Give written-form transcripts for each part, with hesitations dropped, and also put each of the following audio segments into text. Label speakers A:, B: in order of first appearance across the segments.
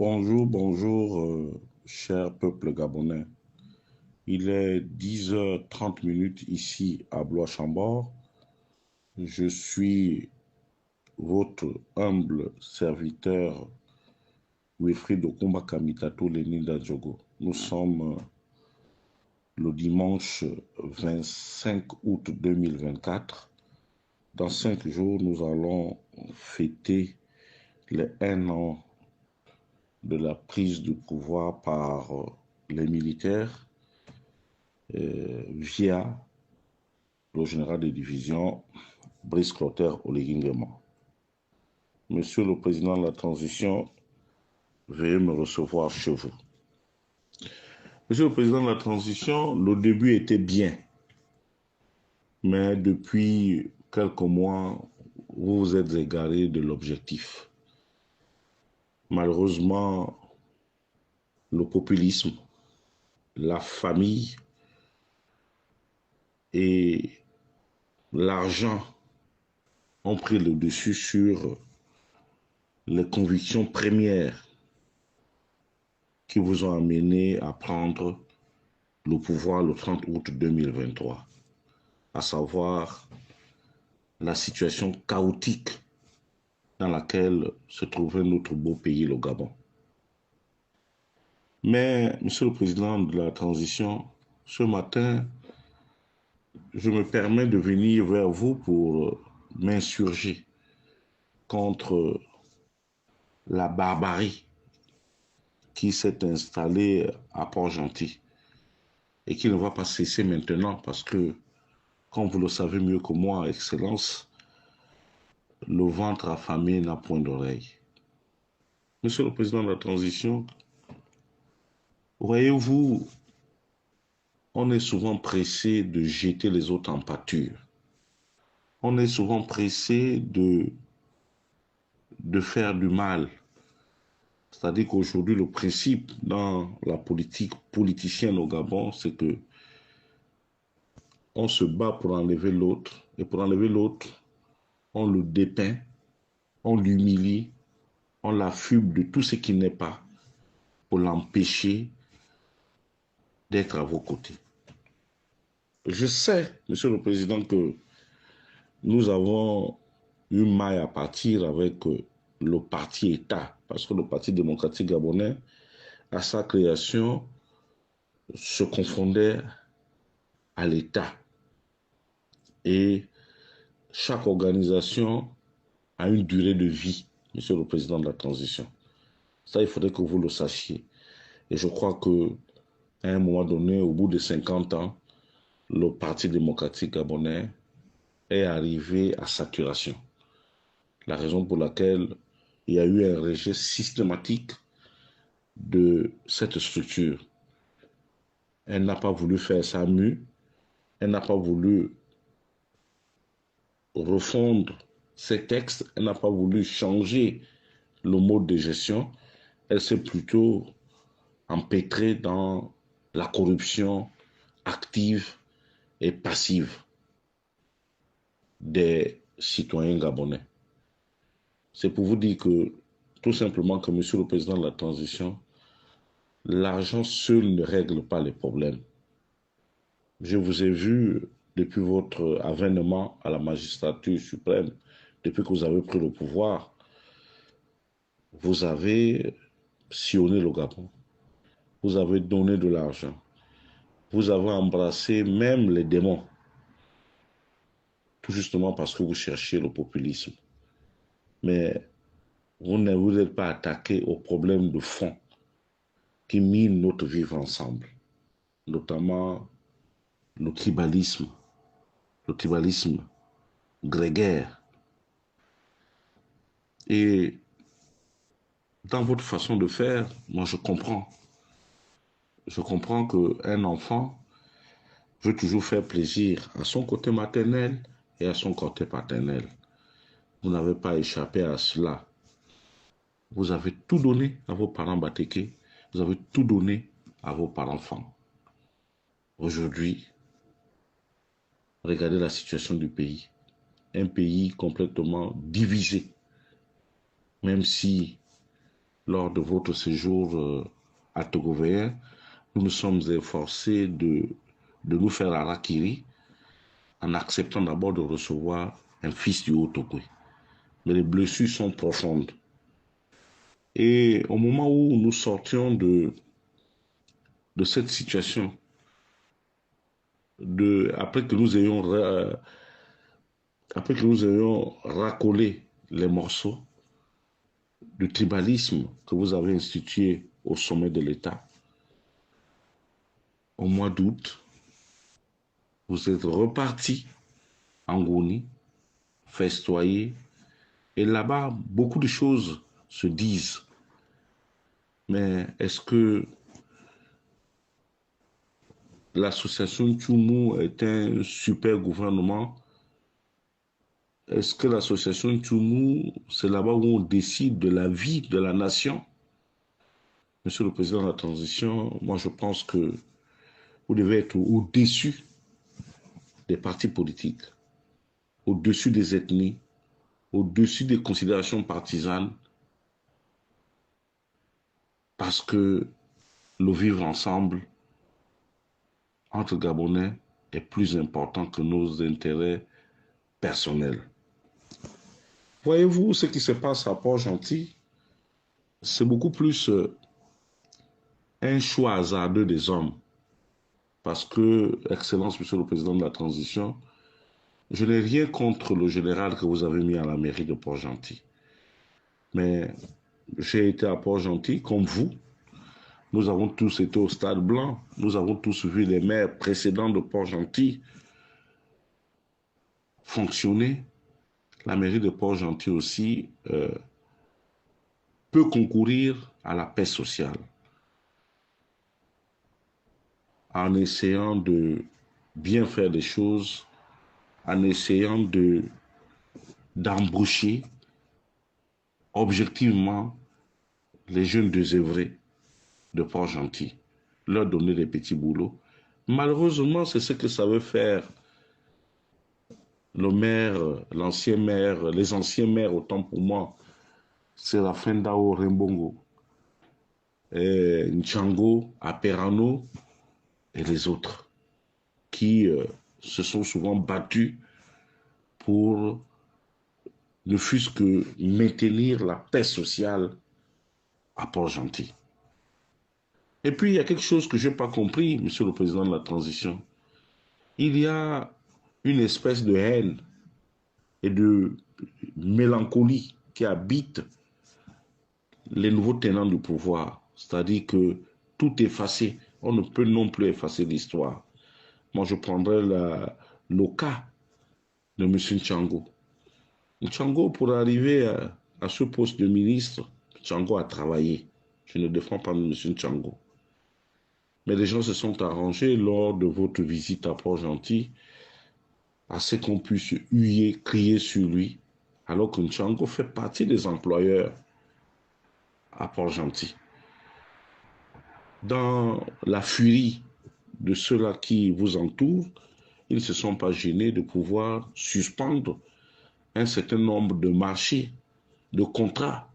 A: Bonjour, bonjour, cher peuple gabonais. Il est 10h30 ici à Blois-Chambord. Je suis votre humble serviteur Wilfried Okumba Kamitato Leninda Djogo. Nous sommes le dimanche 25 août 2024. Dans 5 jours, nous allons fêter les 1 an de la prise de pouvoir par les militaires via le général de division Brice Clotaire Oligui. Monsieur le Président de la Transition, veuillez me recevoir chez vous. Monsieur le Président de la Transition, le début était bien, mais depuis quelques mois, vous vous êtes égaré de l'objectif. Malheureusement, le populisme, la famille et l'argent ont pris le dessus sur les convictions premières qui vous ont amené à prendre le pouvoir le 30 août 2023, à savoir la situation chaotique dans laquelle se trouvait notre beau pays, le Gabon. Mais, Monsieur le Président de la Transition, ce matin, je me permets de venir vers vous pour m'insurger contre la barbarie qui s'est installée à Port-Gentil et qui ne va pas cesser maintenant parce que, comme vous le savez mieux que moi, Excellence, le ventre affamé n'a point d'oreille. Monsieur le Président de la Transition, voyez-vous, on est souvent pressé de jeter les autres en pâture. On est souvent pressé de faire du mal. C'est-à-dire qu'aujourd'hui, le principe dans la politique politicienne au Gabon, c'est que on se bat pour enlever l'autre. Et pour enlever l'autre, on le dépeint, on l'humilie, on l'affuble de tout ce qui n'est pas pour l'empêcher d'être à vos côtés. Je sais, Monsieur le Président, que nous avons eu maille à partir avec le parti État, parce que le Parti démocratique gabonais, à sa création, se confondait à l'État. Et chaque organisation a une durée de vie, Monsieur le Président de la Transition. Ça, il faudrait que vous le sachiez. Et je crois qu'à un moment donné, au bout de 50 ans, le Parti démocratique gabonais est arrivé à saturation. La raison pour laquelle il y a eu un rejet systématique de cette structure. Elle n'a pas voulu faire sa mue, elle n'a pas voulu refondre ses textes, elle n'a pas voulu changer le mode de gestion, elle s'est plutôt empêtrée dans la corruption active et passive des citoyens gabonais. C'est pour vous dire que, tout simplement, que Monsieur le Président de la Transition, l'argent seul ne règle pas les problèmes. Je vous ai vu depuis votre avènement à la magistrature suprême, depuis que vous avez pris le pouvoir, vous avez sillonné le Gabon, vous avez donné de l'argent, vous avez embrassé même les démons, tout justement parce que vous cherchiez le populisme. Mais vous ne vous êtes pas attaqué aux problèmes de fond qui minent notre vivre ensemble, notamment le tribalisme grégaire. Et dans votre façon de faire, moi je comprends. Je comprends qu'un enfant veut toujours faire plaisir à son côté maternel et à son côté paternel. Vous n'avez pas échappé à cela. Vous avez tout donné à vos parents batékés, vous avez tout donné à vos parents-enfants. Aujourd'hui, regardez la situation du pays. Un pays complètement divisé. Même si lors de votre séjour à Togovéen, nous nous sommes efforcés de nous faire harakiri en acceptant d'abord de recevoir un fils du Haut-Togo. Mais les blessures sont profondes. Et au moment où nous sortions de cette situation, après que nous ayons racolé les morceaux du tribalisme que vous avez institué au sommet de l'État, au mois d'août, vous êtes reparti en Goni, festoyer, et là-bas, beaucoup de choses se disent. Mais est-ce que l'association Tchoumou est un super gouvernement? Est-ce que l'association Tchoumou, c'est là-bas où on décide de la vie de la nation? Monsieur le Président de la Transition, moi je pense que vous devez être au-dessus des partis politiques, au-dessus des ethnies, au-dessus des considérations partisanes, parce que le vivre ensemble entre Gabonais est plus important que nos intérêts personnels. Voyez-vous ce qui se passe à Port-Gentil? C'est beaucoup plus un choix hasardeux des hommes. Parce que, Excellence, Monsieur le Président de la Transition, je n'ai rien contre le général que vous avez mis à la mairie de Port-Gentil. Mais j'ai été à Port-Gentil, comme vous. Nous avons tous été au Stade Blanc. Nous avons tous vu les maires précédents de Port-Gentil fonctionner. La mairie de Port-Gentil aussi peut concourir à la paix sociale en essayant de bien faire des choses, en essayant d'embaucher objectivement les jeunes désœuvrés de Port-Gentil, leur donner des petits boulots. Malheureusement, c'est ce que savait faire le maire, l'ancien maire, les anciens maires, autant pour moi, Séraphin Dao Rembongo, Nchango, Aperano et les autres, qui se sont souvent battus pour ne fût-ce que maintenir la paix sociale à Port-Gentil. Et puis, il y a quelque chose que je n'ai pas compris, Monsieur le Président de la Transition. Il y a une espèce de haine et de mélancolie qui habite les nouveaux tenants du pouvoir. C'est-à-dire que tout est effacé. On ne peut non plus effacer l'histoire. Moi, je prendrais le cas de M. Nchango. Nchango, pour arriver à ce poste de ministre, Nchango a travaillé. Je ne défends pas M. Nchango. Mais les gens se sont arrangés lors de votre visite à Port-Gentil à ce qu'on puisse huer, crier sur lui, alors que Nchango fait partie des employeurs à Port-Gentil. Dans la furie de ceux-là qui vous entourent, ils ne se sont pas gênés de pouvoir suspendre un certain nombre de marchés, de contrats,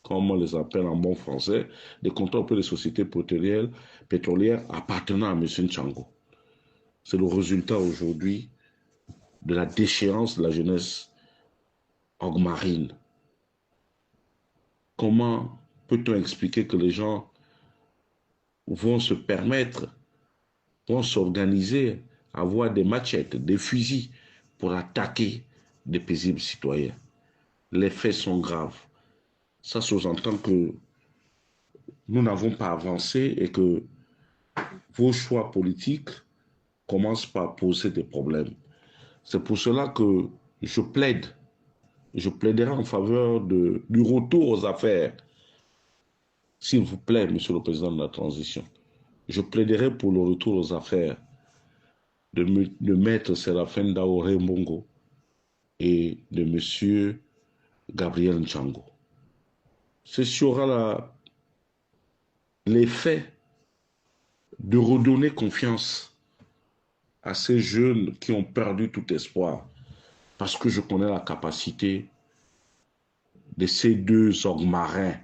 A: comme on les appelle en bon français, des contrats auprès des sociétés pétrolières appartenant à M. Nchango. C'est le résultat aujourd'hui de la déchéance de la jeunesse ogmarine. Comment peut-on expliquer que les gens vont se permettre, vont s'organiser, avoir des machettes, des fusils pour attaquer des paisibles citoyens? Les faits sont graves. Ça sous-entend que nous n'avons pas avancé et que vos choix politiques commencent par poser des problèmes. C'est pour cela que je plaiderai en faveur du retour aux affaires. S'il vous plaît, Monsieur le Président de la Transition, je plaiderai pour le retour aux affaires de Maître Séraphin Dao Rembongo et de Monsieur Gabriel Nchango. Ce sera l'effet de redonner confiance à ces jeunes qui ont perdu tout espoir, parce que je connais la capacité de ces deux orgues marins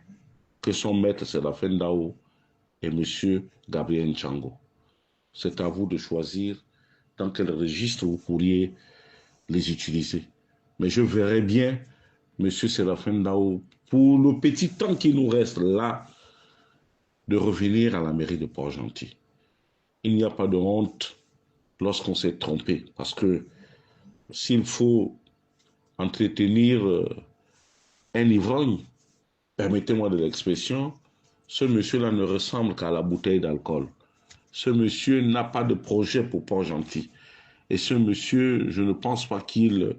A: que son maître Séraphin Ndao et M. Gabriel Nchango. C'est à vous de choisir dans quel registre vous pourriez les utiliser. Mais je verrai bien M. Séraphin Ndao, pour le petit temps qui nous reste là, de revenir à la mairie de Port-Gentil. Il n'y a pas de honte lorsqu'on s'est trompé, parce que s'il faut entretenir un ivrogne, permettez-moi de l'expression, ce monsieur-là ne ressemble qu'à la bouteille d'alcool. Ce monsieur n'a pas de projet pour Port-Gentil. Et ce monsieur, je ne pense pas qu'il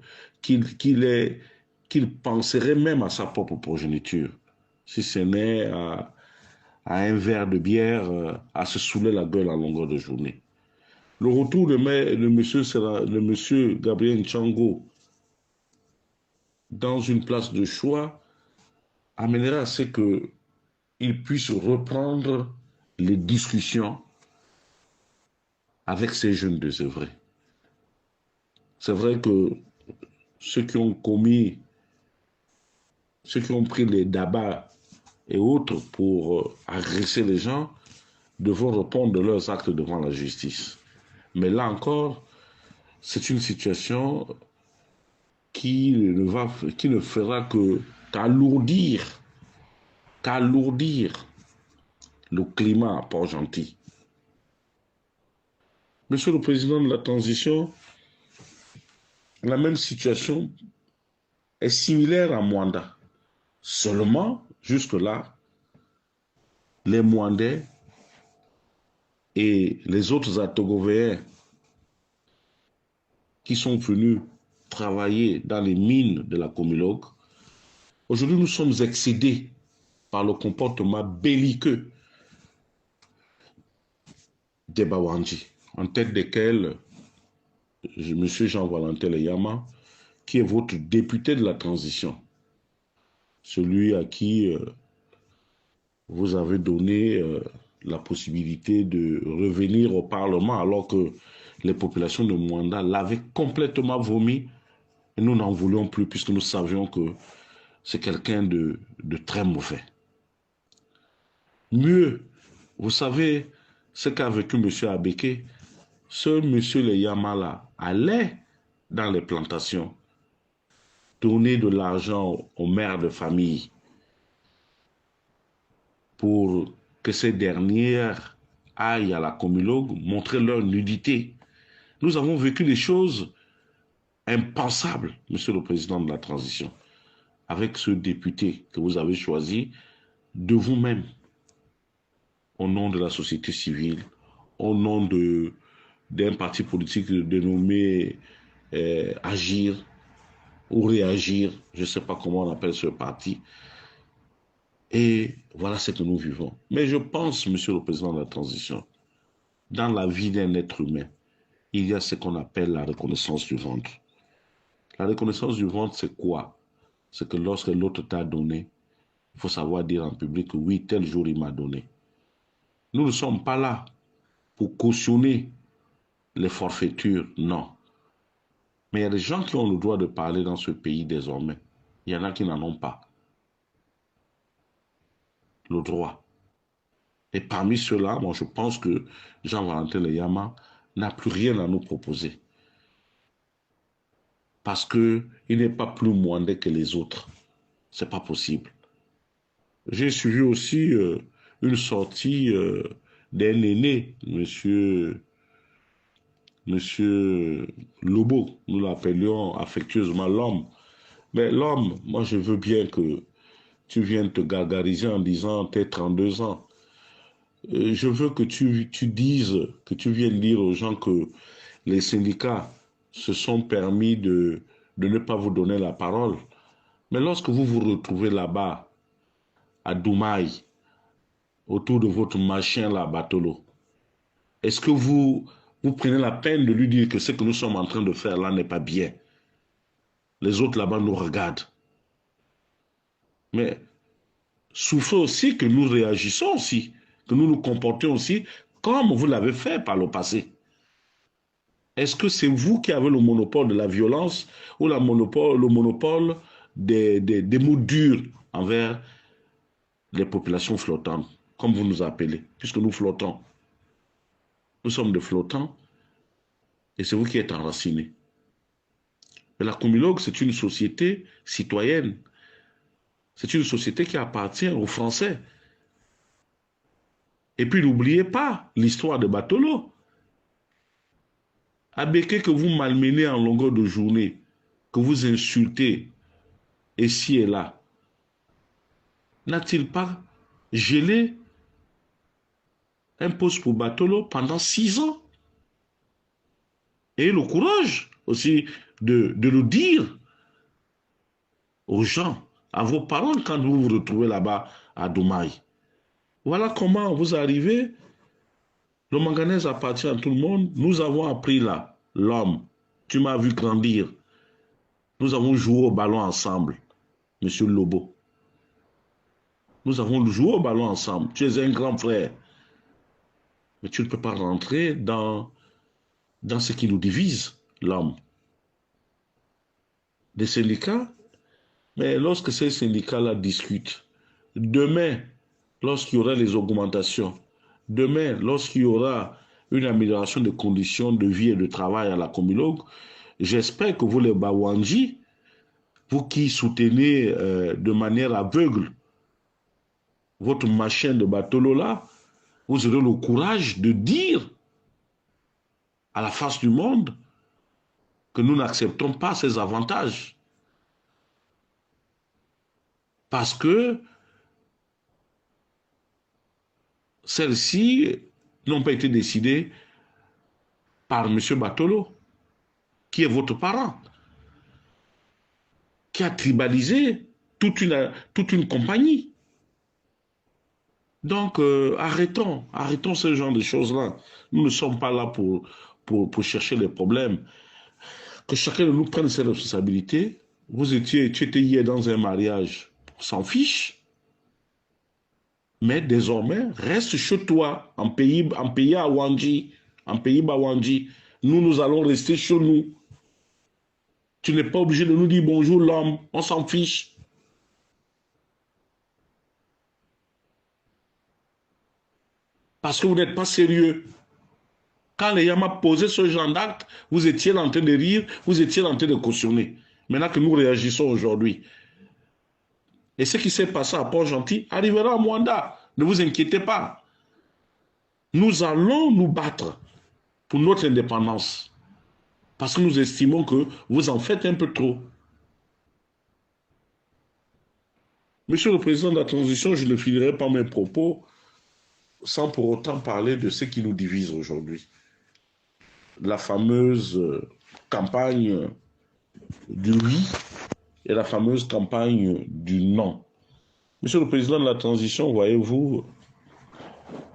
A: penserait même à sa propre progéniture, si ce n'est à un verre de bière, à se saouler la gueule à longueur de journée. Le retour de monsieur Gabriel Nchango dans une place de choix amènera à ce qu'il puisse reprendre les discussions avec ces jeunes désœuvrés. C'est vrai que ceux qui ont pris les dabas et autres pour agresser les gens devront répondre de leurs actes devant la justice. Mais là encore, c'est une situation qui ne fera qu'alourdir le climat à Port-Gentil. Monsieur le Président de la Transition, la même situation est similaire à Mwanda. Seulement, jusque-là, les Mwandais et les autres Atogovéens qui sont venus travailler dans les mines de la Comilog, aujourd'hui nous sommes excédés par le comportement belliqueux des Bawandji, en tête desquels M. Jean-Valentin Leyama, qui est votre député de la transition, celui à qui vous avez donné la possibilité de revenir au Parlement alors que les populations de Mwanda l'avaient complètement vomi et nous n'en voulions plus puisque nous savions que c'est quelqu'un de très mauvais. Mieux, vous savez ce qu'a vécu M. Abeke, ce M. Leyama allait dans les plantations donner de l'argent aux mères de famille pour que ces dernières aillent à la Comilog montrer leur nudité. Nous avons vécu des choses impensables, Monsieur le Président de la Transition, avec ce député que vous avez choisi de vous-même, au nom de la société civile, au nom d'un parti politique dénommé Agir ou Réagir, je ne sais pas comment on appelle ce parti. Et voilà ce que nous vivons. Mais je pense, Monsieur le Président de la Transition, dans la vie d'un être humain, il y a ce qu'on appelle la reconnaissance du ventre. La reconnaissance du ventre, c'est quoi? C'est que lorsque l'autre t'a donné, il faut savoir dire en public que oui, tel jour il m'a donné. Nous ne sommes pas là pour cautionner les forfaitures, non. Mais il y a des gens qui ont le droit de parler dans ce pays désormais. Il y en a qui n'en ont pas le droit. Et parmi ceux-là, moi je pense que Jean-Valentin Leyama n'a plus rien à nous proposer. Parce qu'il n'est pas plus mwandais que les autres. C'est pas possible. J'ai suivi aussi une sortie d'un aîné, monsieur Lobo, nous l'appelions affectueusement l'homme. Mais l'homme, moi je veux bien que tu viennes te gargariser en disant t'es 32 ans. Je veux que tu dises, que tu viennes dire aux gens que les syndicats se sont permis de ne pas vous donner la parole. Mais lorsque vous vous retrouvez là-bas, à Doumaï, autour de votre machin là, Batolo, est-ce que vous prenez la peine de lui dire que ce que nous sommes en train de faire là n'est pas bien? Les autres là-bas nous regardent. Mais souffrez aussi que nous réagissons aussi, que nous nous comportions aussi comme vous l'avez fait par le passé. Est-ce que c'est vous qui avez le monopole de la violence ou le monopole des mots durs envers les populations flottantes, comme vous nous appelez, puisque nous flottons. Nous sommes des flottants et c'est vous qui êtes enracinés. Mais la Comilogue, c'est une société citoyenne. C'est une société qui appartient aux Français. Et puis n'oubliez pas l'histoire de Batolo. Abeke que vous malmenez en longueur de journée, que vous insultez ici et là, n'a-t-il pas gelé un poste pour Batolo pendant 6 ans? Et le courage aussi de le dire aux gens, à vos parents quand vous vous retrouvez là-bas à Doumaï. Voilà comment vous arrivez. Le manganèse appartient à tout le monde. Nous avons appris là, l'homme. Tu m'as vu grandir. Nous avons joué au ballon ensemble, Monsieur Lobo. Nous avons joué au ballon ensemble. Tu es un grand frère. Mais tu ne peux pas rentrer dans ce qui nous divise, l'homme. Des syndicats, mais lorsque ces syndicats-là discutent, demain, lorsqu'il y aura les augmentations, demain, lorsqu'il y aura une amélioration des conditions de vie et de travail à la Comilogue, j'espère que vous, les Bawanji, vous qui soutenez de manière aveugle votre machin de Batolo là, vous aurez le courage de dire à la face du monde que nous n'acceptons pas ces avantages. Parce que celles-ci n'ont pas été décidées par M. Batolo, qui est votre parent, qui a tribalisé toute une compagnie. Donc, arrêtons ce genre de choses-là. Nous ne sommes pas là pour chercher les problèmes. Que chacun de nous prenne ses responsabilités. Tu étais hier dans un mariage, on s'en fiche. Mais désormais, reste chez toi, en pays à Wanji, en pays Bawanji. Nous allons rester chez nous. Tu n'es pas obligé de nous dire bonjour l'homme, on s'en fiche. Parce que vous n'êtes pas sérieux. Quand les Yamas posaient ce genre d'acte, vous étiez en train de rire, vous étiez en train de cautionner. Maintenant que nous réagissons aujourd'hui. Et ce qui s'est passé à Port-Gentil arrivera à Mwanda. Ne vous inquiétez pas. Nous allons nous battre pour notre indépendance. Parce que nous estimons que vous en faites un peu trop. Monsieur le Président de la Transition, je ne finirai pas mes propos sans pour autant parler de ce qui nous divise aujourd'hui. La fameuse campagne du oui et la fameuse campagne du non. Monsieur le Président de la Transition, voyez-vous,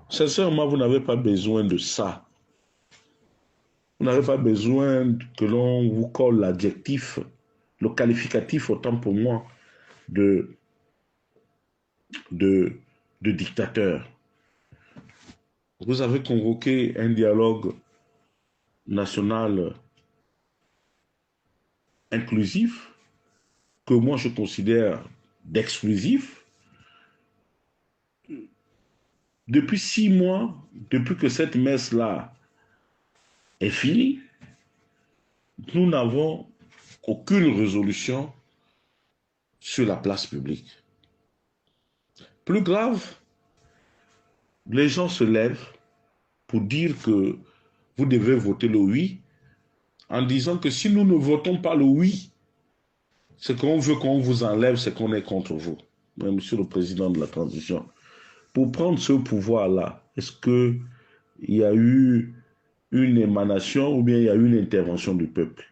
A: sincèrement, vous n'avez pas besoin de ça. Vous n'avez pas besoin que l'on vous colle l'adjectif, le qualificatif, autant pour moi, de dictateur. Vous avez convoqué un dialogue national inclusif, que moi je considère d'exclusif. Depuis 6 mois, depuis que cette messe-là est finie, nous n'avons aucune résolution sur la place publique. Plus grave, les gens se lèvent pour dire que vous devez voter le oui, en disant que si nous ne votons pas le oui, ce qu'on veut qu'on vous enlève, c'est qu'on est contre vous. Mais Monsieur le Président de la Transition, pour prendre ce pouvoir-là, est-ce qu'il y a eu une émanation ou bien il y a eu une intervention du peuple?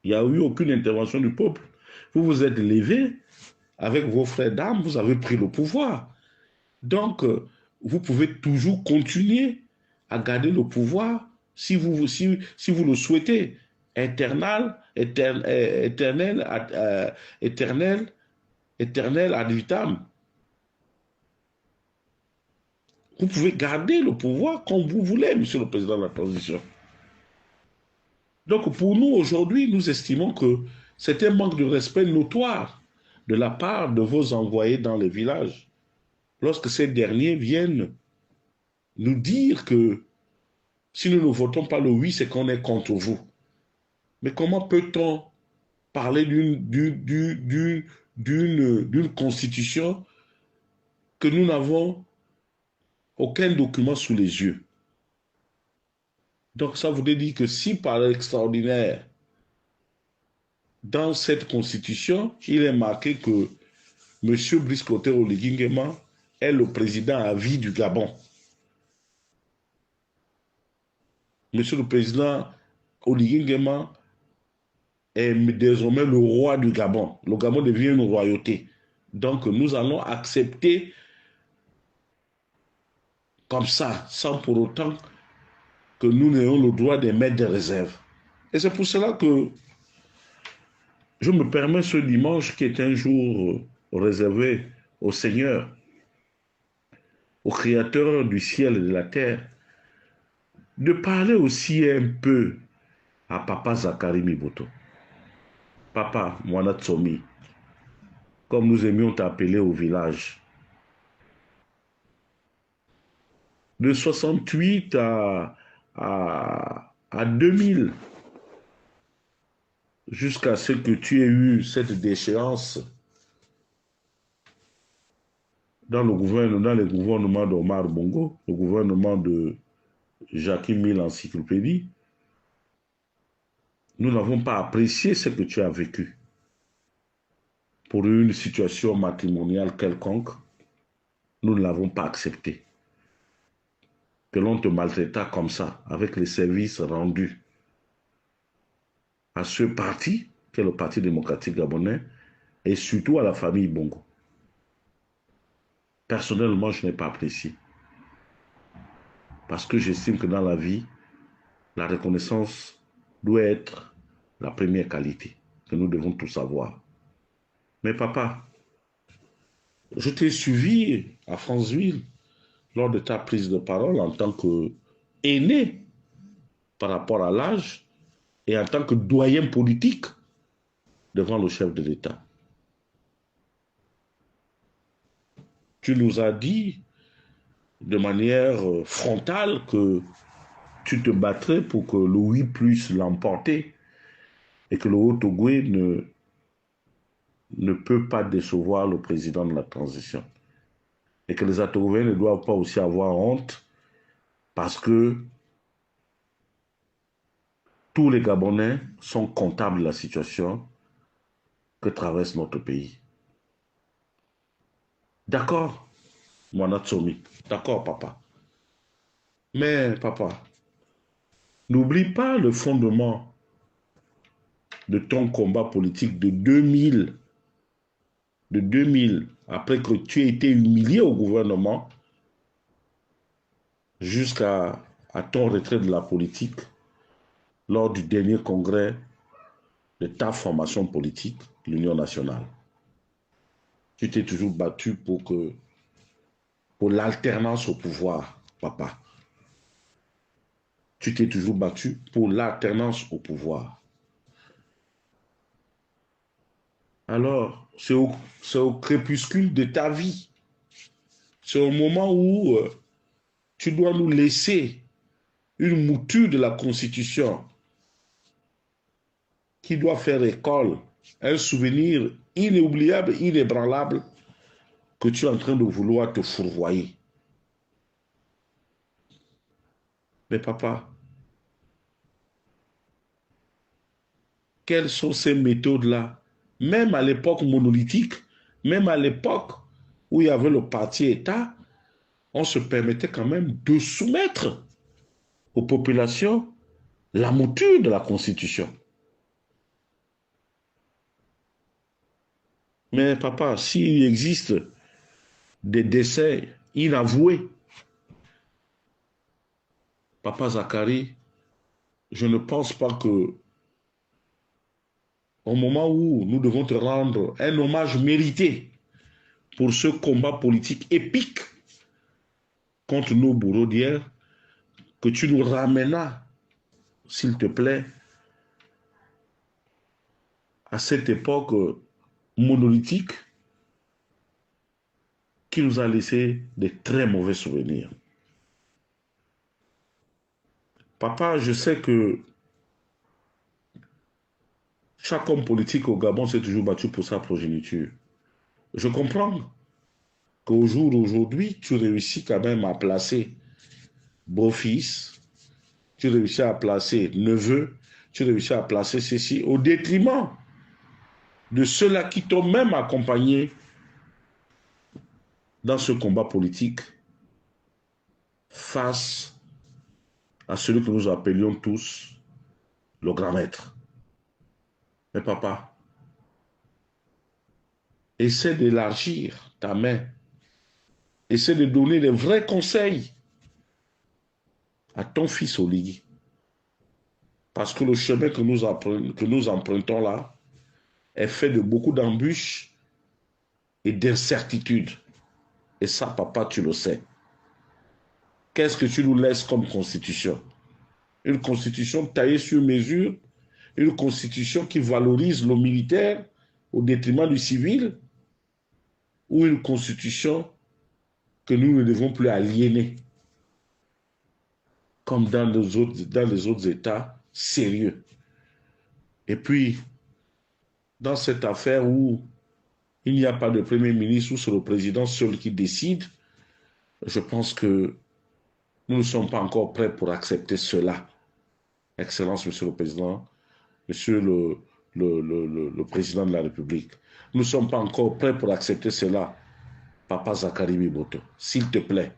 A: Il n'y a eu aucune intervention du peuple. Vous vous êtes levé avec vos frères d'armes, vous avez pris le pouvoir. Donc, vous pouvez toujours continuer à garder le pouvoir si vous le souhaitez. Éternel ad vitam. Vous pouvez garder le pouvoir comme vous voulez, Monsieur le Président de la Transition. Donc, pour nous, aujourd'hui, nous estimons que c'est un manque de respect notoire de la part de vos envoyés dans les villages. lorsque ces derniers viennent nous dire que si nous ne votons pas le oui, c'est qu'on est contre vous. Mais comment peut-on parler d'une constitution que nous n'avons aucun document sous les yeux? Donc ça voudrait dire que si par l'extraordinaire, dans cette constitution, il est marqué que M. Brice Clotaire Oligui Nguema est le président à vie du Gabon. Monsieur le président Oligui Nguema est désormais le roi du Gabon. Le Gabon devient une royauté. Donc nous allons accepter comme ça, sans pour autant que nous n'ayons le droit d'émettre des réserves. Et c'est pour cela que je me permets ce dimanche, qui est un jour réservé au Seigneur, au Créateur du ciel et de la terre, de parler aussi un peu à Papa Zakari Miboto. Papa Mwana Tsomi, comme nous aimions t'appeler au village. De 68 à 2000, jusqu'à ce que tu aies eu cette déchéance dans le gouvernement d'Omar Bongo, le gouvernement de Jacques Mille Encyclopédie, nous n'avons pas apprécié ce que tu as vécu. Pour une situation matrimoniale quelconque, nous ne l'avons pas accepté. Que l'on te maltraitât comme ça, avec les services rendus à ce parti, qui est le Parti démocratique gabonais, et surtout à la famille Bongo. Personnellement, je n'ai pas apprécié. Parce que j'estime que dans la vie, la reconnaissance doit être la première qualité que nous devons tous avoir. Mais papa, je t'ai suivi à Franceville lors de ta prise de parole en tant qu'aîné par rapport à l'âge et en tant que doyen politique devant le chef de l'État. Tu nous as dit de manière frontale que tu te battrais pour que le oui puisse l'emporter et que le Haut-Ogooué ne peut pas décevoir le président de la transition. Et que les Atogouéens ne doivent pas aussi avoir honte parce que tous les Gabonais sont comptables de la situation que traverse notre pays. D'accord, Mwana Tsomi. D'accord, papa. Mais, papa, n'oublie pas le fondement de ton combat politique de 2000, après que tu aies été humilié au gouvernement, jusqu'à ton retrait de la politique, lors du dernier congrès de ta formation politique, l'Union nationale. Tu t'es toujours battu pour l'alternance au pouvoir, papa. Tu t'es toujours battu pour l'alternance au pouvoir. Alors, c'est au crépuscule de ta vie. C'est au moment où tu dois nous laisser une mouture de la Constitution qui doit faire école, un souvenir inoubliable, inébranlable, que tu es en train de vouloir te fourvoyer. Mais papa, quelles sont ces méthodes-là? Même à l'époque monolithique, même à l'époque où il y avait le parti État, on se permettait quand même de soumettre aux populations la mouture de la Constitution. Mais papa, s'il existe des décès inavoués, papa Zakari, je ne pense pas que au moment où nous devons te rendre un hommage mérité pour ce combat politique épique contre nos bourreaux d'hier, que tu nous ramèneras, s'il te plaît, à cette époque monolithique qui nous a laissé des très mauvais souvenirs. Papa, je sais que chaque homme politique au Gabon s'est toujours battu pour sa progéniture. Je comprends qu'au jour d'aujourd'hui, tu réussis quand même à placer beau-fils, tu réussis à placer neveu, tu réussis à placer ceci au détriment de ceux-là qui t'ont même accompagné dans ce combat politique face à celui que nous appelions tous le grand maître. Mais papa, essaie d'élargir ta main, essaie de donner des vrais conseils à ton fils Oligui. Parce que le chemin que nous empruntons là est fait de beaucoup d'embûches et d'incertitudes. Et ça, papa, tu le sais. Qu'est-ce que tu nous laisses comme constitution? Une constitution taillée sur mesure, une constitution qui valorise le militaire au détriment du civil, ou une constitution que nous ne devons plus aliéner, comme dans les autres États sérieux. Et puis, dans cette affaire où il n'y a pas de Premier ministre, où c'est le président seul qui décide, je pense que nous ne sommes pas encore prêts pour accepter cela. Excellence, Monsieur le Président, Monsieur le Président de la République. Nous ne sommes pas encore prêts pour accepter cela, Papa Zakari Biboto. S'il te plaît,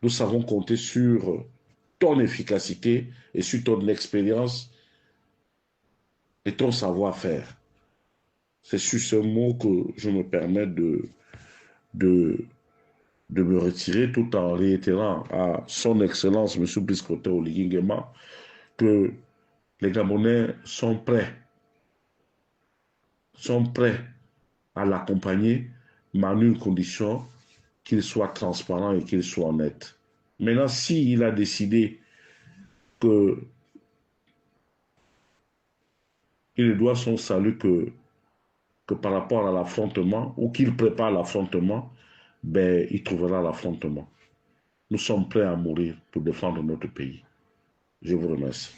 A: nous savons compter sur ton efficacité et sur ton expérience et ton savoir-faire. C'est sur ce mot que je me permets de me retirer tout en réitérant à son Excellence, M. Brice-Clotaire Oligui Nguema, que les Gabonais sont prêts à l'accompagner, mais à une condition qu'il soit transparent et qu'il soit honnête. Maintenant, s'il a décidé qu'il ne doit son salut que par rapport à l'affrontement, ou qu'il prépare l'affrontement, ben, il trouvera l'affrontement. Nous sommes prêts à mourir pour défendre notre pays. Je vous remercie.